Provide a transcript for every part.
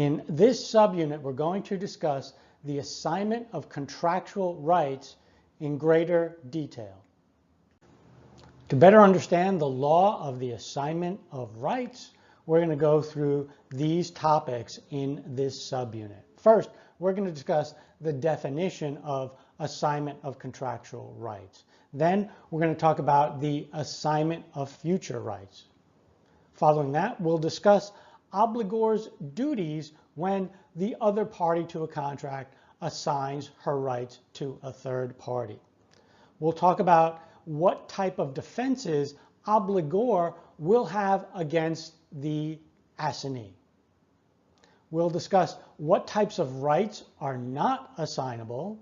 In this subunit, we're going to discuss the assignment of contractual rights in greater detail. To better understand the law of the assignment of rights, we're going to go through these topics in this subunit. First, we're going to discuss the definition of assignment of contractual rights. Then we're going to talk about the assignment of future rights. Following that, we'll discuss obligor's duties when the other party to a contract assigns her rights to a third party. We'll talk about what type of defenses obligor will have against the assignee. We'll discuss what types of rights are not assignable.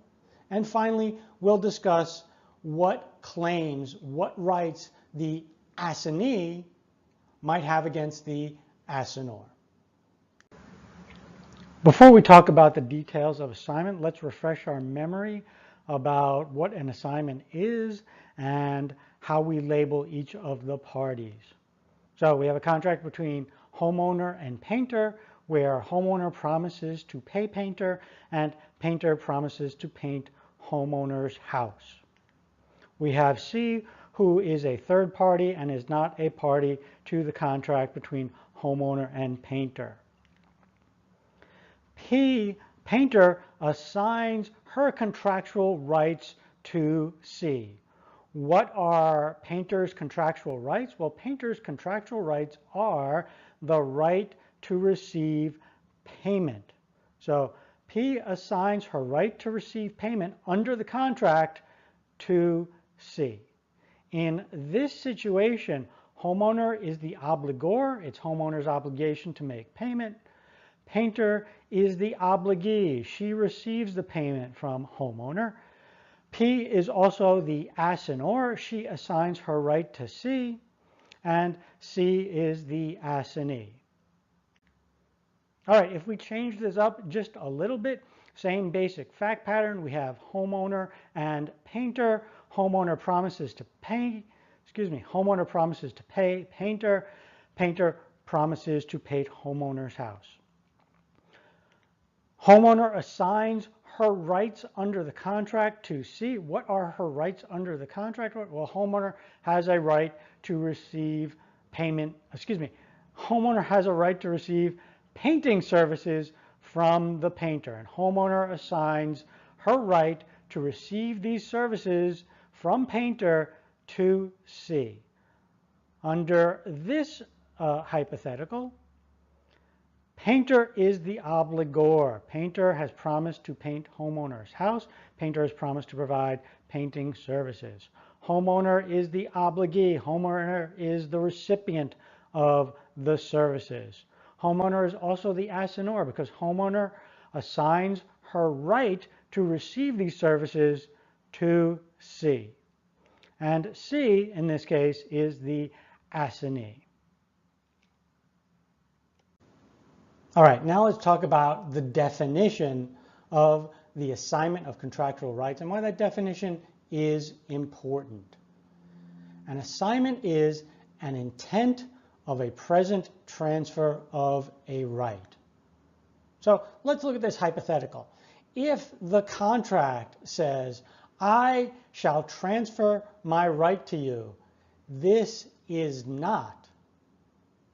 And finally, we'll discuss what claims, what rights the assignee might have against the assignor. Before we talk about the details of assignment, let's refresh our memory about what an assignment is and how we label each of the parties. So we have a contract between homeowner and painter where homeowner promises to pay painter and painter promises to paint homeowner's house. We have C, who is a third party and is not a party to the contract between homeowner and painter. P, painter assigns her contractual rights to C. What are painter's contractual rights? Well, painter's contractual rights are the right to receive payment. So P assigns her right to receive payment under the contract to C. In this situation, homeowner is the obligor. It's homeowner's obligation to make payment. Painter is the obligee. She receives the payment from homeowner. P is also the assignor. She assigns her right to C. And C is the assignee. All right, if we change this up just a little bit, same basic fact pattern. We have homeowner and painter. Homeowner promises to pay, homeowner promises to pay painter. Painter promises to paint homeowner's house. Homeowner assigns her rights under the contract to C. What are her rights under the contract? Well, homeowner has a right to receive payment, homeowner has a right to receive painting services from the painter, and homeowner assigns her right to receive these services from painter to C. Under this hypothetical, painter is the obligor. Painter has promised to paint homeowner's house. Painter has promised to provide painting services. Homeowner is the obligee. Homeowner is the recipient of the services. Homeowner is also the assignor because homeowner assigns her right to receive these services to C. And C, in this case, is the assignee. All right, now let's talk about the definition of the assignment of contractual rights and why that definition is important. An assignment is an intent of a present transfer of a right. So let's look at this hypothetical. If the contract says, I shall transfer my right to you, this is not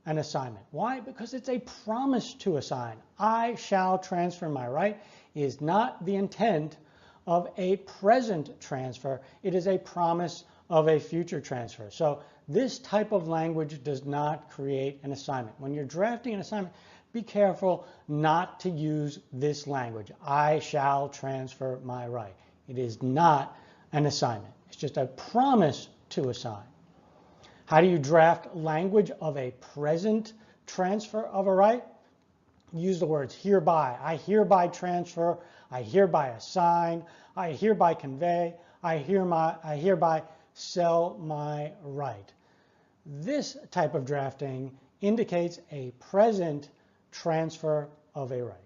an assignment. Why? Because it's a promise to assign. I shall transfer my right is not the intent of a present transfer. It is a promise of a future transfer. So this type of language does not create an assignment. When you're drafting an assignment, be careful not to use this language. I shall transfer my right. It is not an assignment. It's just a promise to assign. How do you draft language of a present transfer of a right? Use the words hereby. I hereby transfer. I hereby assign. I hereby convey. I hereby sell my right. This type of drafting indicates a present transfer of a right.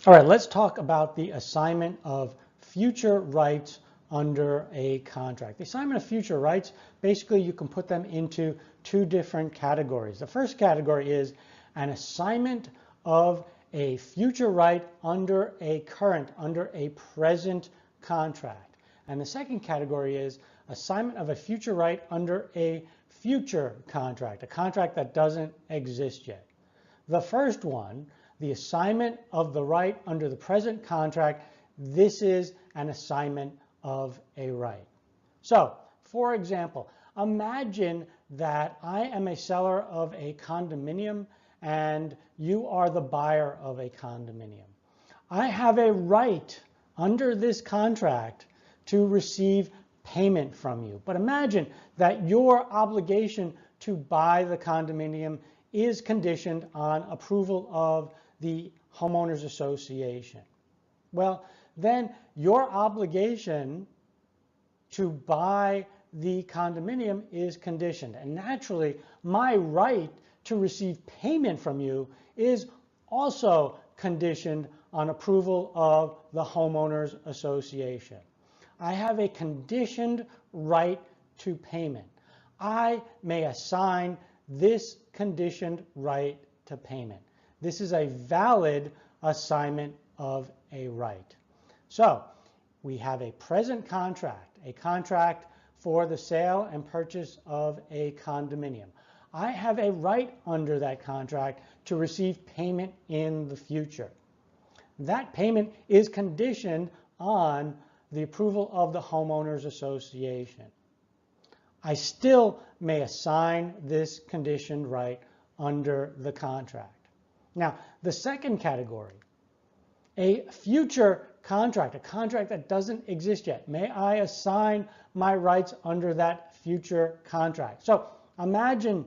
All right, let's talk about the assignment of future rights under a contract. The assignment of future rights, basically you can put them into two different categories. The first category is an assignment of a future right under a present contract. And the second category is assignment of a future right under a future contract, a contract that doesn't exist yet. The first one, the assignment of the right under the present contract, this is an assignment of a right. So, for example, imagine that I am a seller of a condominium and you are the buyer of a condominium. I have a right under this contract to receive payment from you. But imagine that your obligation to buy the condominium is conditioned on approval of the homeowners association. Well, then your obligation to buy the condominium is conditioned. And naturally, my right to receive payment from you is also conditioned on approval of the homeowners association. I have a conditioned right to payment. I may assign this conditioned right to payment. This is a valid assignment of a right. So we have a present contract, a contract for the sale and purchase of a condominium. I have a right under that contract to receive payment in the future. That payment is conditioned on the approval of the homeowners association. I still may assign this conditioned right under the contract. Now, the second category, a future contract, a contract that doesn't exist yet. May I assign my rights under that future contract? So imagine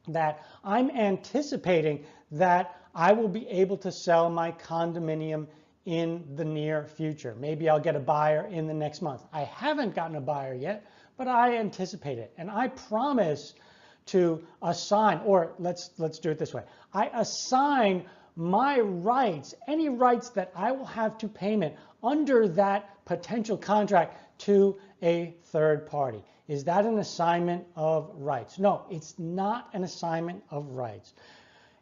that I'm anticipating that I will be able to sell my condominium in the near future. Maybe I'll get a buyer in the next month. I haven't gotten a buyer yet, but I anticipate it. And I promise to assign, or let's do it this way. I assign my rights, any rights that I will have to payment under that potential contract to a third party. Is that an assignment of rights? No, it's not an assignment of rights.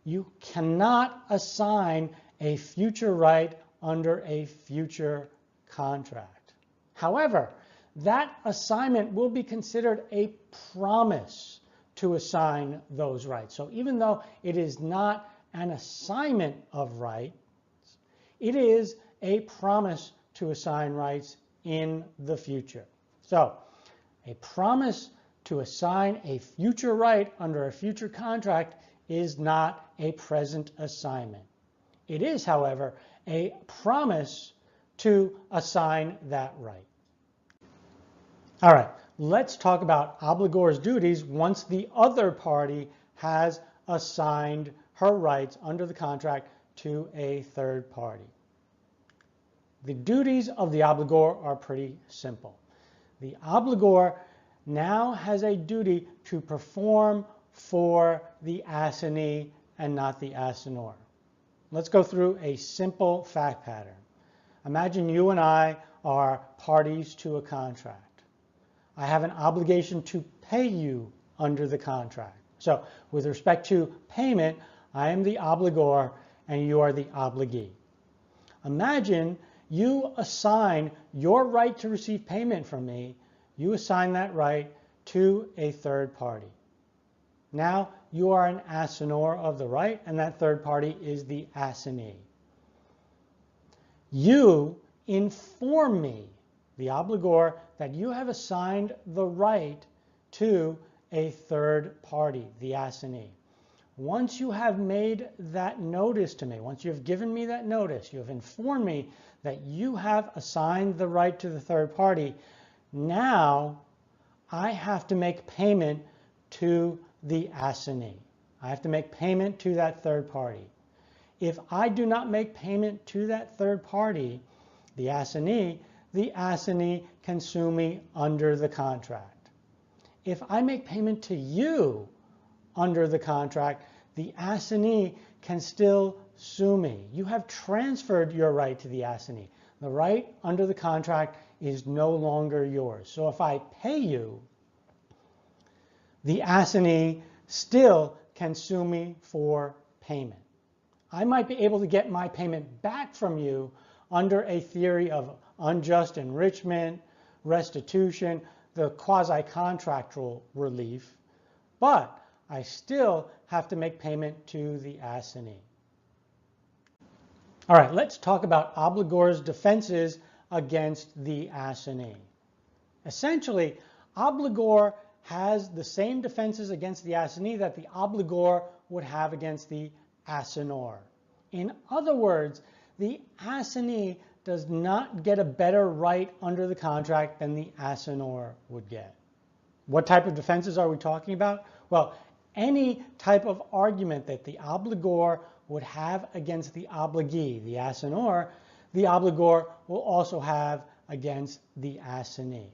You cannot assign a future right under a future contract. However, that assignment will be considered a promise to assign those rights. So even though it is not an assignment of rights, it is a promise to assign rights in the future. So a promise to assign a future right under a future contract is not a present assignment. It is, however, a promise to assign that right. All right, let's talk about obligor's duties once the other party has assigned her rights under the contract to a third party. The duties of the obligor are pretty simple. The obligor now has a duty to perform for the assignee and not the assignor. Let's go through a simple fact pattern. Imagine you and I are parties to a contract. I have an obligation to pay you under the contract. So with respect to payment, I am the obligor and you are the obligee. Imagine you assign your right to receive payment from me, you assign that right to a third party. Now you are an assignor of the right, and that third party is the assignee. You inform me, the obligor, that you have assigned the right to a third party, the assignee. Once you have made that notice to me, once you have given me that notice, you have informed me that you have assigned the right to the third party, now I have to make payment to the assignee. I have to make payment to that third party. If I do not make payment to that third party, the assignee can sue me under the contract. If I make payment to you under the contract, the assignee can still sue me. You have transferred your right to the assignee. The right under the contract is no longer yours. So if I pay you, the assignee still can sue me for payment. I might be able to get my payment back from you under a theory of unjust enrichment, restitution, the quasi-contractual relief, but I still have to make payment to the assignee. All right, let's talk about obligor's defenses against the assignee. Essentially, obligor has the same defenses against the assignee that the obligor would have against the assignor. In other words, the assignee does not get a better right under the contract than the assignor would get. What type of defenses are we talking about? Well, any type of argument that the obligor would have against the obligee, the assignor, the obligor will also have against the assignee.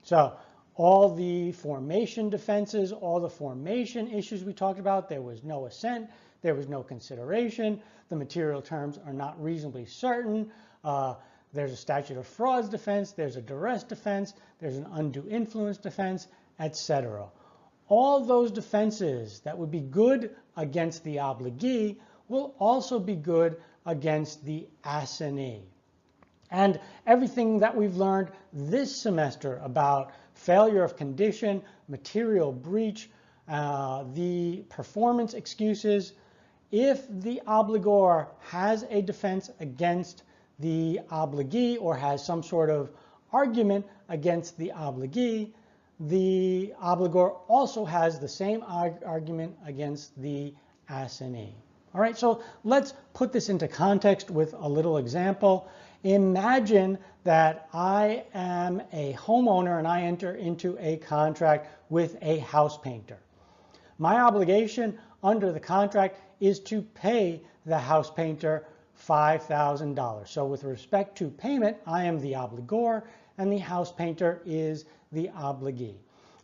So all the formation defenses, all the formation issues we talked about, there was no assent, there was no consideration, the material terms are not reasonably certain, there's a statute of frauds defense, there's a duress defense, there's an undue influence defense, etc. All those defenses that would be good against the obligee will also be good against the assignee. And everything that we've learned this semester about failure of condition, material breach, the performance excuses, if the obligor has a defense against the obligee or has some sort of argument against the obligee, the obligor also has the same argument against the assignee. All right, so let's put this into context with a little example. Imagine that I am a homeowner and I enter into a contract with a house painter. My obligation under the contract is to pay the house painter $5,000. So with respect to payment, I am the obligor and the house painter is the obligee.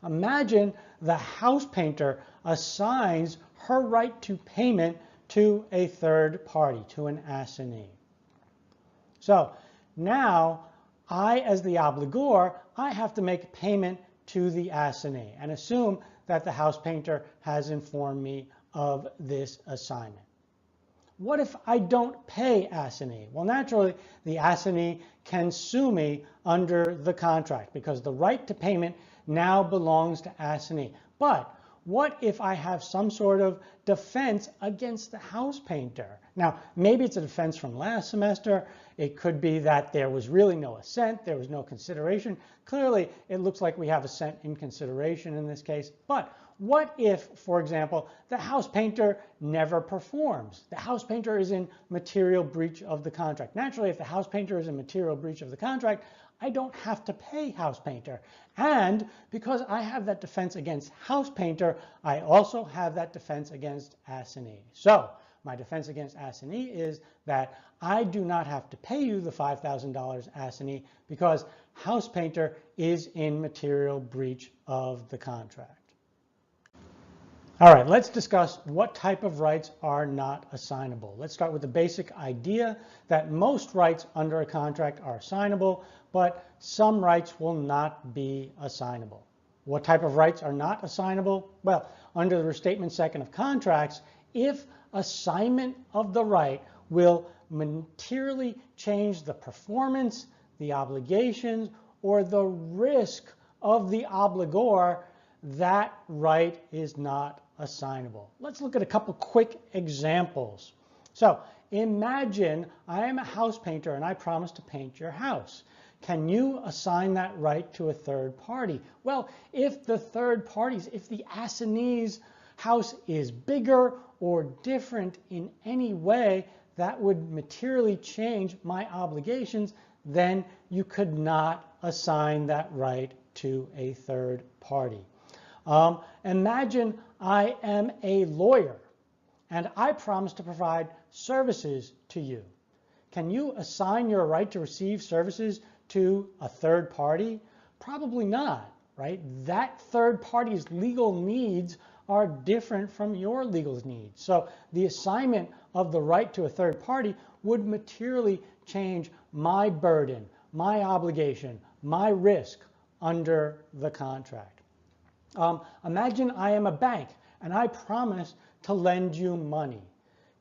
Imagine the house painter assigns her right to payment to a third party, to an assignee. So now I, as the obligor, I have to make payment to the assignee and assume that the house painter has informed me of this assignment. What if I don't pay assignee? Well, naturally, the assignee can sue me under the contract because the right to payment now belongs to assignee. But what if I have some sort of defense against the house painter? Now, maybe it's a defense from last semester. It could be that there was really no assent, there was no consideration. Clearly, it looks like we have assent and consideration in this case. But what if, for example, the house painter never performs? The house painter is in material breach of the contract. Naturally, if the house painter is in material breach of the contract, I don't have to pay house painter. And because I have that defense against house painter, I also have that defense against assignee. So my defense against assignee is that I do not have to pay you the $5,000 assignee because house painter is in material breach of the contract. All right, let's discuss what type of rights are not assignable. Let's start with the basic idea that most rights under a contract are assignable, but some rights will not be assignable. What type of rights are not assignable? Well, under the restatement second of contracts, if assignment of the right will materially change the performance, the obligations, or the risk of the obligor, that right is not assignable. Let's look at a couple quick examples. So imagine I am a house painter and I promise to paint your house. Can you assign that right to a third party? Well, if the third parties, if the assignee's house is bigger or different in any way that would materially change my obligations, then you could not assign that right to a third party. Imagine I am a lawyer and I promise to provide services to you. Can you assign your right to receive services to a third party? Probably not, right? That third party's legal needs are different from your legal needs. So the assignment of the right to a third party would materially change my burden, my obligation, my risk under the contract. Imagine I am a bank and I promise to lend you money.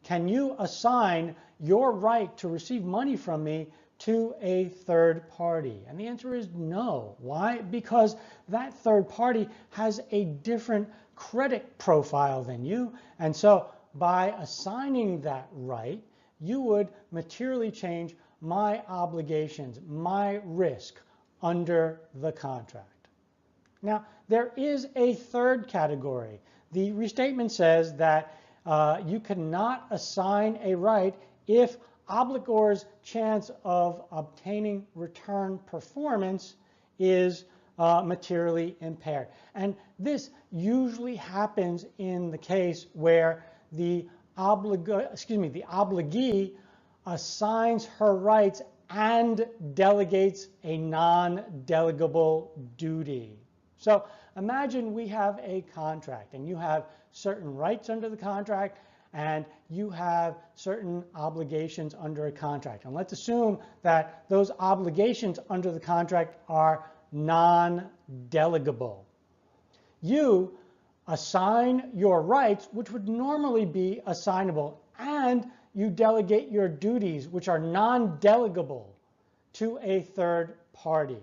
can you assign your right to receive money from me to a third party? And the answer is no. Why? Because that third party has a different credit profile than you. And so by assigning that right, you would materially change my obligations, my risk under the contract. Now, there is a third category. The restatement says that you cannot assign a right if obligor's chance of obtaining return performance is materially impaired. And this usually happens in the case where the obligee assigns her rights and delegates a non-delegable duty. So imagine we have a contract and you have certain rights under the contract and you have certain obligations under a contract. And let's assume that those obligations under the contract are non-delegable. You assign your rights, which would normally be assignable, and you delegate your duties, which are non-delegable, to a third party.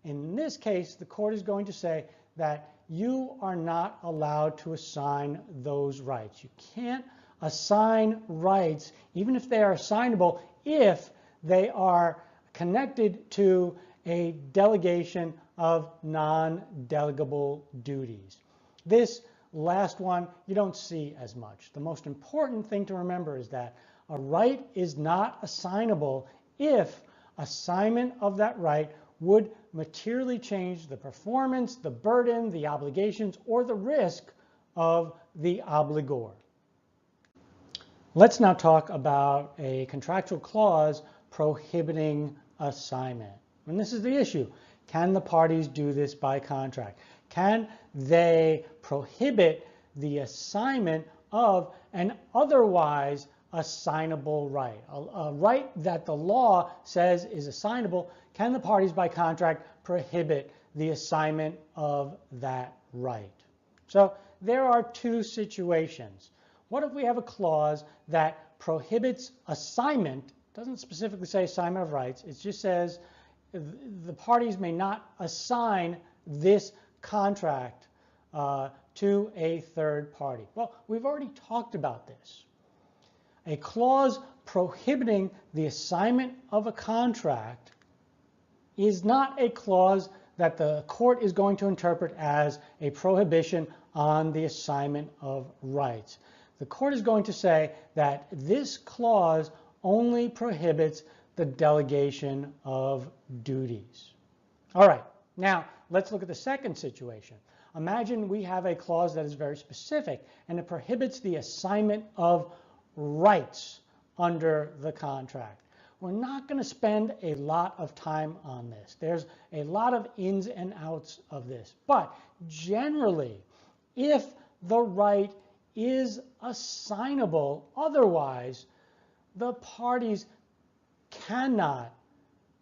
In this case, the court is going to say that you are not allowed to assign those rights. You can't assign rights, even if they are assignable, if they are connected to a delegation of non-delegable duties. This last one you don't see as much. The most important thing to remember is that a right is not assignable if assignment of that right would materially change the performance, the burden, the obligations, or the risk of the obligor. Let's now talk about a contractual clause prohibiting assignment. And this is the issue. Can the parties do this by contract? Can they prohibit the assignment of an otherwise assignable right? A right that the law says is assignable. Can the parties by contract prohibit the assignment of that right? So there are two situations. What if we have a clause that prohibits assignment? It doesn't specifically say assignment of rights. It just says the parties may not assign this contract to a third party. Well, we've already talked about this. A clause prohibiting the assignment of a contract is not a clause that the court is going to interpret as a prohibition on the assignment of rights. The court is going to say that this clause only prohibits the delegation of duties. All right, now let's look at the second situation. Imagine we have a clause that is very specific and it prohibits the assignment of rights under the contract. We're not going to spend a lot of time on this. There's a lot of ins and outs of this. But generally, if the right is assignable, otherwise, the parties cannot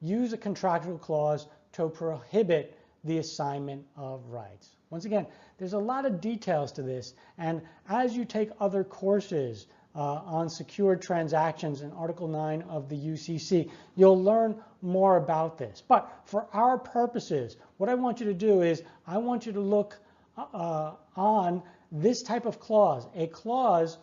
use a contractual clause to prohibit the assignment of rights. Once again, there's a lot of details to this, and as you take other courses on secured transactions in Article 9 of the UCC, you'll learn more about this. But for our purposes, what I want you to do is I want you to look on this type of clause, a clause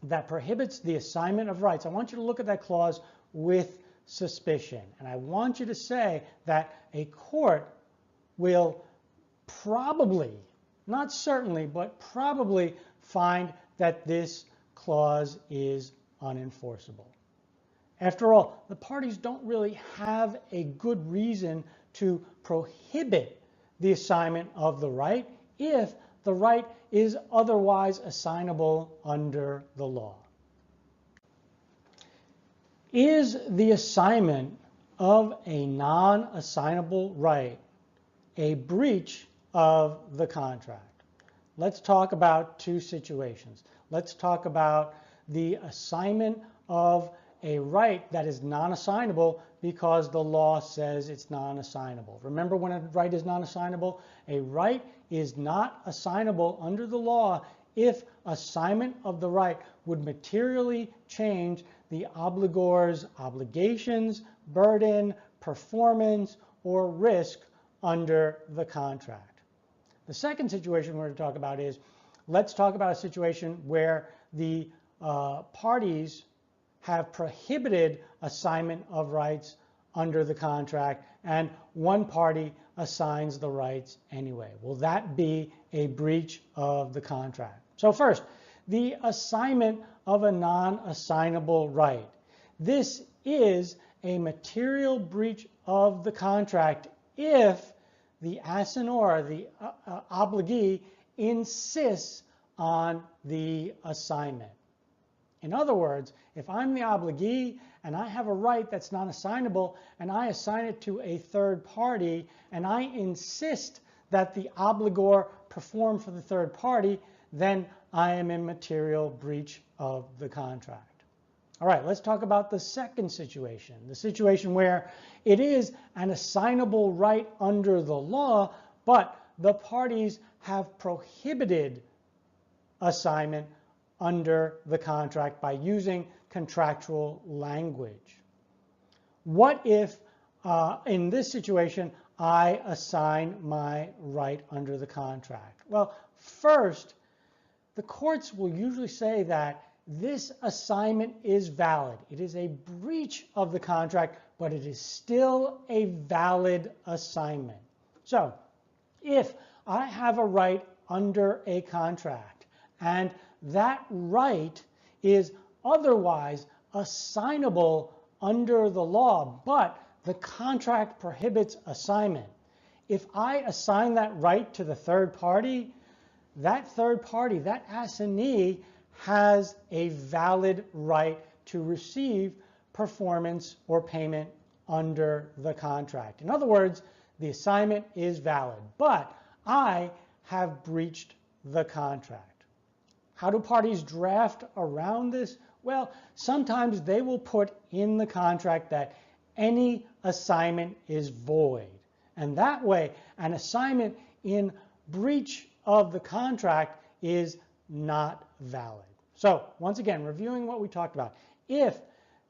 that prohibits the assignment of rights. I want you to look at that clause with suspicion. And I want you to say that a court will probably, not certainly, but probably find that this clause is unenforceable. After all, the parties don't really have a good reason to prohibit the assignment of the right if the right is otherwise assignable under the law. Is the assignment of a non-assignable right a breach of the contract? Let's talk about two situations. Let's talk about the assignment of a right that is non-assignable because the law says it's non-assignable. Remember, when a right is non-assignable, a right is not assignable under the law if assignment of the right would materially change the obligor's obligations, burden, performance, or risk under the contract. The second situation we're going to talk about is, let's talk about a situation where the parties have prohibited assignment of rights under the contract and one party assigns the rights anyway. Will that be a breach of the contract? So first, the assignment of a non-assignable right. This is a material breach of the contract if the assignor, the obligee, insists on the assignment. In other words, if I'm the obligee and I have a right that's non-assignable and I assign it to a third party and I insist that the obligor perform for the third party, then I am in material breach of the contract. All right, let's talk about the second situation, the situation where it is an assignable right under the law, but the parties have prohibited assignment under the contract by using contractual language. What if, in this situation, I assign my right under the contract? Well, first, the courts will usually say that this assignment is valid. It is a breach of the contract, but it is still a valid assignment. So, if I have a right under a contract and that right is otherwise assignable under the law, but the contract prohibits assignment. If I assign that right to the third party, that assignee, has a valid right to receive performance or payment under the contract. In other words, the assignment is valid, but I have breached the contract. How do parties draft around this? Well, sometimes they will put in the contract that any assignment is void. And that way, an assignment in breach of the contract is not valid. So once again, reviewing what we talked about, if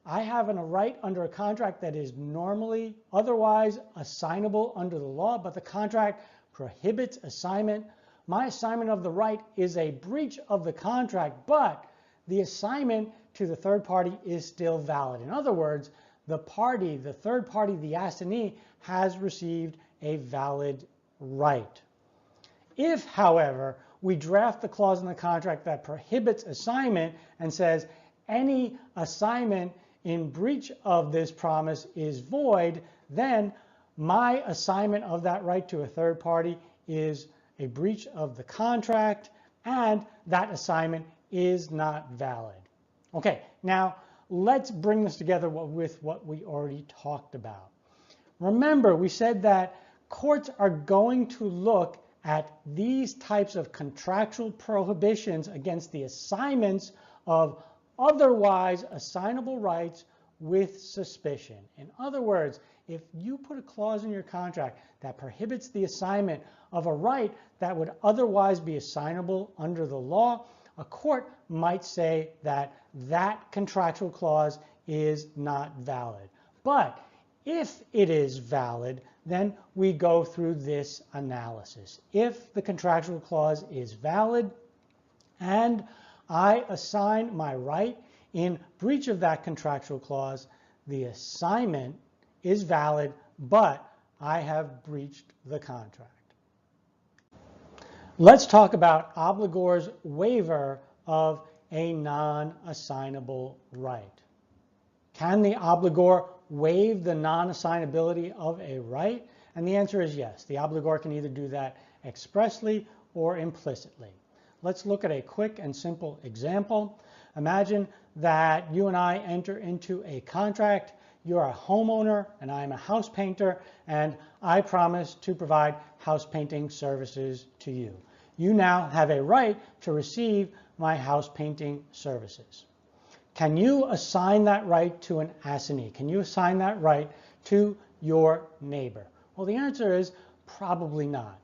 I have a right under a contract that is normally otherwise assignable under the law, but the contract prohibits assignment, my assignment of the right is a breach of the contract, but the assignment to the third party is still valid. In other words, the third party, the assignee, has received a valid right. If, however, we draft the clause in the contract that prohibits assignment and says any assignment in breach of this promise is void, then my assignment of that right to a third party is a breach of the contract, and that assignment is not valid. Okay, now let's bring this together with what we already talked about. Remember, we said that courts are going to look at these types of contractual prohibitions against the assignments of otherwise assignable rights with suspicion. In other words, if you put a clause in your contract that prohibits the assignment of a right that would otherwise be assignable under the law, a court might say that that contractual clause is not valid. But if it is valid, then we go through this analysis. If the contractual clause is valid and I assign my right in breach of that contractual clause, the assignment is valid, but I have breached the contract. Let's talk about Obligor's waiver of a non-assignable right. Can the obligor waive the non-assignability of a right? And the answer is yes. The obligor can either do that expressly or implicitly. Let's look at a quick and simple example. Imagine that you and I enter into a contract. You're a homeowner and I'm a house painter, and I promise to provide house painting services to you. You now have a right to receive my house painting services. Can you assign that right to an assignee? Can you assign that right to your neighbor? Well, the answer is probably not.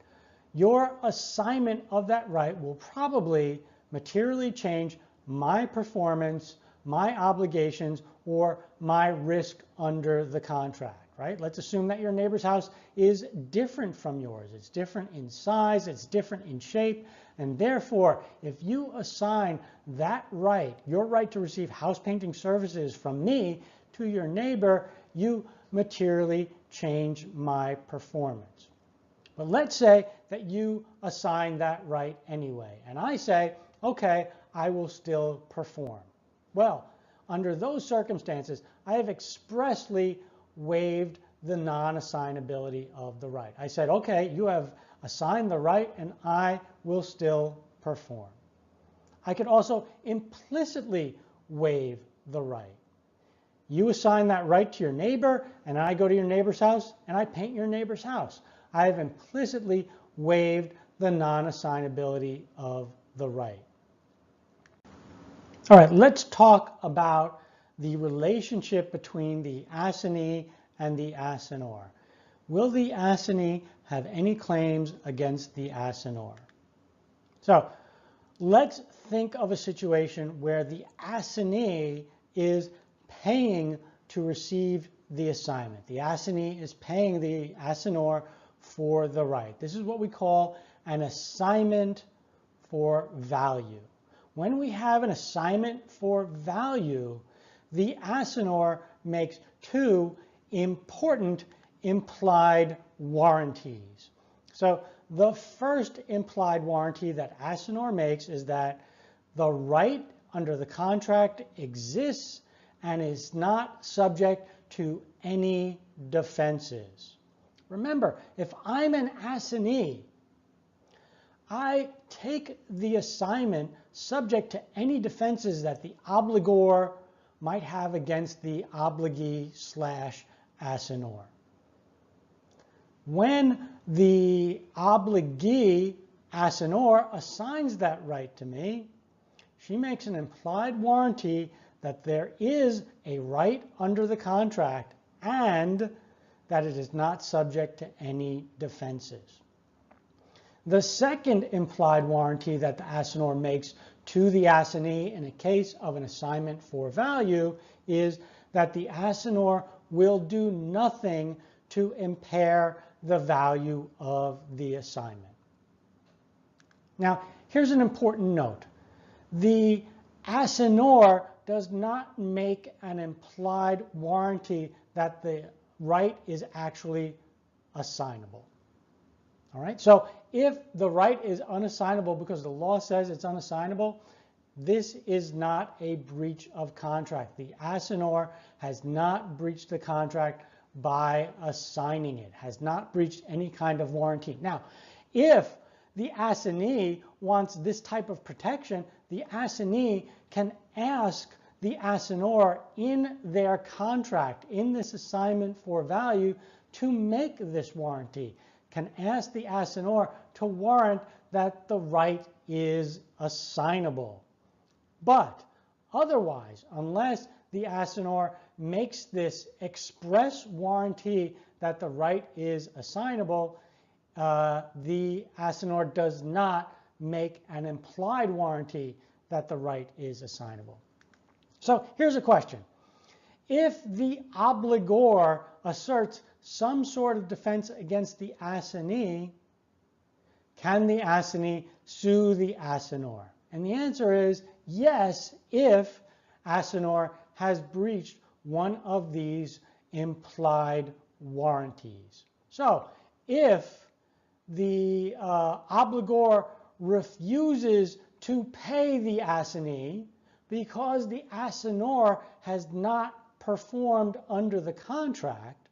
Your assignment of that right will probably materially change my performance, my obligations, or my risk under the contract, right? Let's assume that your neighbor's house is different from yours. It's different in size, it's different in shape, and therefore, if you assign that right, your right to receive house painting services from me to your neighbor, you materially change my performance. But let's say that you assign that right anyway, and I say, okay, I will still perform. Well, under those circumstances, I have expressly waived the non-assignability of the right. I said, okay, you have assigned the right and I will still perform. I could also implicitly waive the right. You assign that right to your neighbor and I go to your neighbor's house and I paint your neighbor's house. I have implicitly waived the non-assignability of the right. All right, let's talk about the relationship between the assignee and the assignor. Will the assignee have any claims against the assignor? So let's think of a situation where the assignee is paying to receive the assignment. The assignee is paying the assignor for the right. This is what we call an assignment for value. When we have an assignment for value, the assignor makes two important implied warranties. So the first implied warranty that assignor makes is that the right under the contract exists and is not subject to any defenses. Remember, if I'm an assignee, I take the assignment subject to any defenses that the obligor might have against the obligee/assignor. When the obligee assignor assigns that right to me, she makes an implied warranty that there is a right under the contract and that it is not subject to any defenses. The second implied warranty that the assignor makes to the assignee in a case of an assignment for value is that the assignor will do nothing to impair the value of the assignment. Now, here's an important note. The assignor does not make an implied warranty that the right is actually assignable. All right, so if the right is unassignable because the law says it's unassignable, this is not a breach of contract. The assignor has not breached the contract by assigning it, has not breached any kind of warranty. Now, if the assignee wants this type of protection, the assignee can ask the assignor in their contract, in this assignment for value, to make this warranty, can ask the assignor to warrant that the right is assignable. But otherwise, unless the assignor makes this express warranty that the right is assignable, the assignor does not make an implied warranty that the right is assignable. So here's a question. If the obligor asserts some sort of defense against the assignee, can the assignee sue the assignor? And the answer is yes, if assignor has breached one of these implied warranties. So if the obligor refuses to pay the assignee because the assignor has not performed under the contract,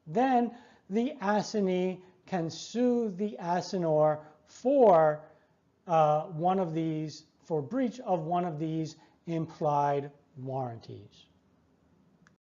then the assignee can sue the assignor for for breach of one of these implied warranties.